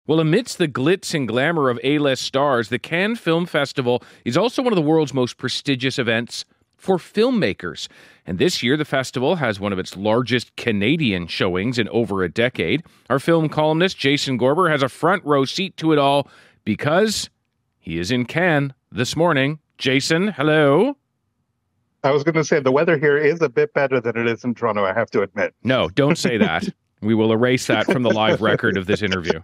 Well, amidst the glitz and glamour of A-list stars, the Cannes Film Festival is also one of the world's most prestigious events for filmmakers. And this year, the festival has one of its largest Canadian showings in over a decade. Our film columnist, Jason Gorber, has a front row seat to it all because he is in Cannes this morning. Jason, hello. I was going to say the weather here is a bit better than it is in Toronto, I have to admit. No, don't say that. We will erase that from the live record of this interview.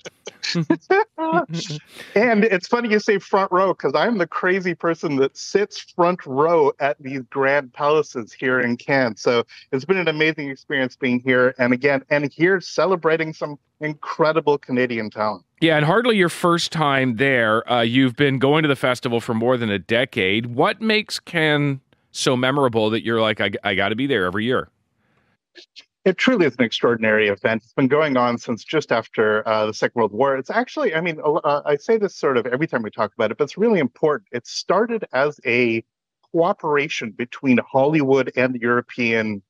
And it's funny you say front row because I'm the crazy person that sits front row at these grand palaces here in Cannes. So it's been an amazing experience being here. And here celebrating some incredible Canadian talent. Yeah, and hardly your first time there. You've been going to the festival for more than a decade. What makes Cannes so memorable that you're like, I got to be there every year? It truly is an extraordinary event. It's been going on since just after the Second World War. It's actually, I say this sort of every time we talk about it, but it's really important. It started as a cooperation between Hollywood and the European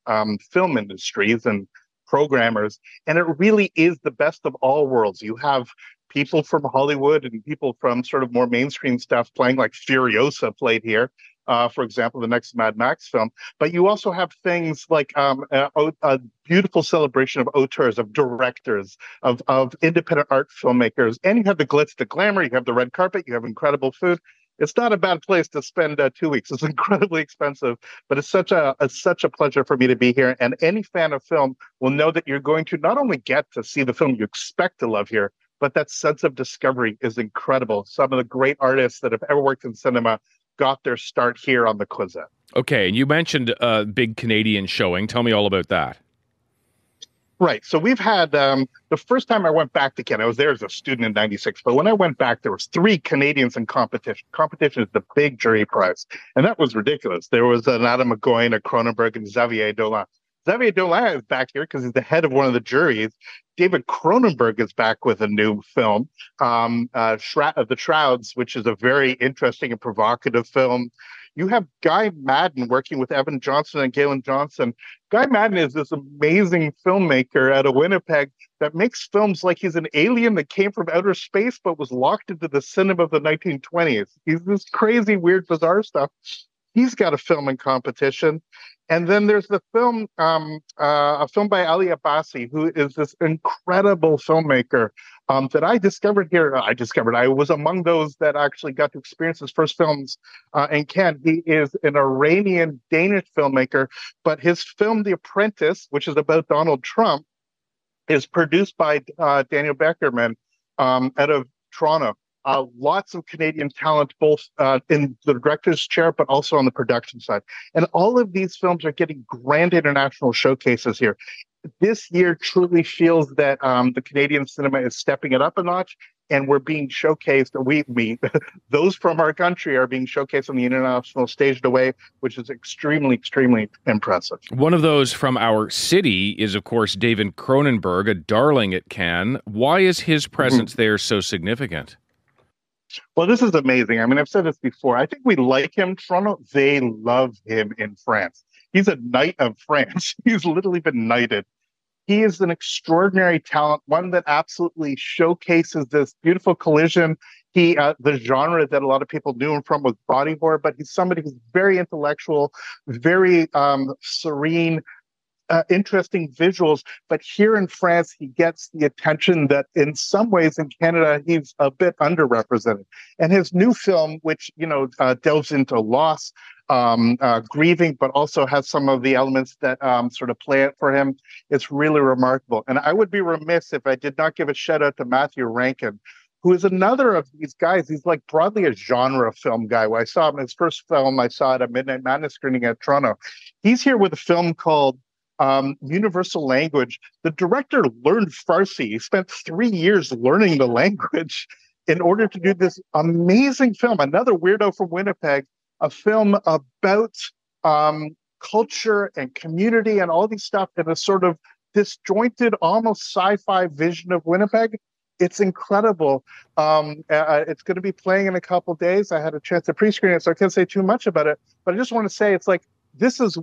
film industries and programmers, and it really is the best of all worlds. You have people from Hollywood and people from sort of more mainstream stuff playing, like Furiosa played here. For example, the next Mad Max film. But you also have things like a beautiful celebration of auteurs, of directors, of independent art filmmakers. And you have the glitz, the glamour, you have the red carpet, you have incredible food. It's not a bad place to spend 2 weeks. It's incredibly expensive, but it's such a pleasure for me to be here. And any fan of film will know that you're going to not only get to see the film you expect to love here, but that sense of discovery is incredible. Some of the great artists that have ever worked in cinema got their start here on the Croissette. Okay, and you mentioned a big Canadian showing. Tell me all about that. Right. So we've had the first time I went back to Canada, I was there as a student in '96. But when I went back, there was 3 Canadians in competition. Competition is the big jury prize, and that was ridiculous. There was an Adam McGowan, a Cronenberg, and Xavier Dolan. Xavier Dolan is back here because he's the head of one of the juries. David Cronenberg is back with a new film, The Shrouds, which is a very interesting and provocative film. You have Guy Maddin working with Evan Johnson and Galen Johnson. Guy Maddin is this amazing filmmaker out of Winnipeg that makes films like he's an alien that came from outer space but was locked into the cinema of the 1920s. He's this crazy, weird, bizarre stuff. He's got a film in competition. And then there's the film, a film by Ali Abbasi, who is this incredible filmmaker that I discovered here. I was among those that actually got to experience his first films in Cannes. He is an Iranian-Danish filmmaker, but his film, The Apprentice, which is about Donald Trump, is produced by Daniel Beckerman out of Toronto. Lots of Canadian talent, both in the director's chair, but also on the production side. And all of these films are getting grand international showcases here. This year truly feels that the Canadian cinema is stepping it up a notch, and we're being showcased. Those from our country are being showcased on the international stage in a way which is extremely, extremely impressive. One of those from our city is, of course, David Cronenberg, a darling at Cannes. Why is his presence there so significant? Well, this is amazing. I mean, I've said this before. I think we like him. Toronto, they love him in France. He's a knight of France. He's literally been knighted. He is an extraordinary talent, one that absolutely showcases this beautiful collision. The genre that a lot of people knew him from was body horror, but he's somebody who's very intellectual, very serene, interesting visuals, but here in France, he gets the attention that in some ways in Canada, he's a bit underrepresented. And his new film, which, delves into loss, grieving, but also has some of the elements that sort of play it for him, it's really remarkable. And I would be remiss if I did not give a shout out to Matthew Rankin, who is another of these guys. He's like broadly a genre film guy. When I saw him in his first film, I saw it at Midnight Madness screening at Toronto. He's here with a film called Universal Language. The director learned Farsi. He spent 3 years learning the language in order to do this amazing film. Another weirdo from Winnipeg, a film about culture and community and all these stuff in a sort of disjointed, almost sci-fi vision of Winnipeg. It's incredible. It's going to be playing in a couple days. I had a chance to pre-screen it, so I can't say too much about it. But I just want to say it's like this is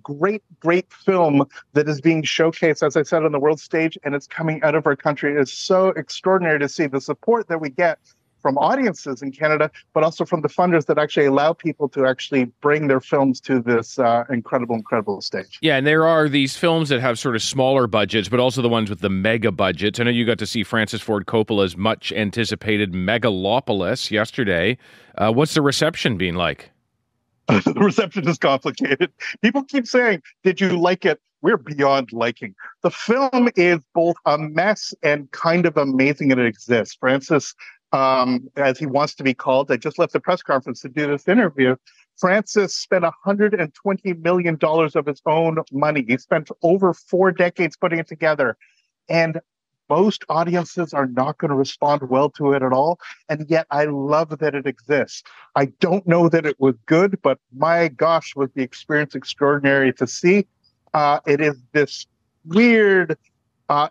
great, great film that is being showcased, as I said, on the world stage, and it's coming out of our country. It's so extraordinary to see the support that we get from audiences in Canada, but also from the funders that actually allow people to actually bring their films to this incredible, incredible stage. Yeah, and there are these films that have sort of smaller budgets, but also the ones with the mega budgets. I know you got to see Francis Ford Coppola's much anticipated Megalopolis yesterday. What's the reception been like? The reception is complicated. People keep saying, "Did you like it?" We're beyond liking. The film is both a mess and kind of amazing that it exists. Francis, as he wants to be called, I just left the press conference to do this interview. Francis spent $120 million of his own money. He spent over 4 decades putting it together. And most audiences are not going to respond well to it at all. And yet I love that it exists. I don't know that it was good, but my gosh, was the experience extraordinary to see. It is this weird,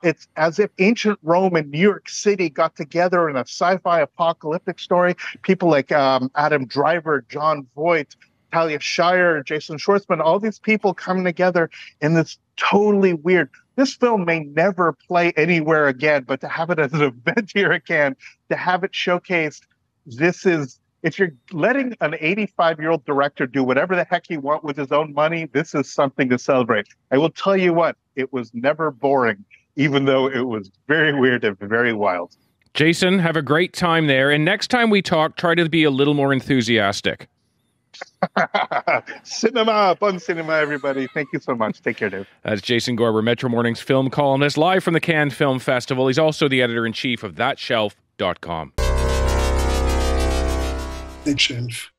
it's as if ancient Rome and New York City got together in a sci-fi apocalyptic story. People like Adam Driver, John Voight, Talia Shire, Jason Schwartzman, all these people coming together in this totally weird. This film may never play anywhere again, but to have it as an event here again, to have it showcased, this is, if you're letting an 85-year-old director do whatever the heck he wants with his own money, this is something to celebrate. I will tell you what, it was never boring, even though it was very weird and very wild. Jason, have a great time there. And next time we talk, try to be a little more enthusiastic. Cinema, bon cinema, everybody. Thank you so much. Take care, Dave. That's Jason Gorber, Metro Morning's film columnist, live from the Cannes Film Festival. He's also the editor-in-chief of ThatShelf.com. ThatShelf.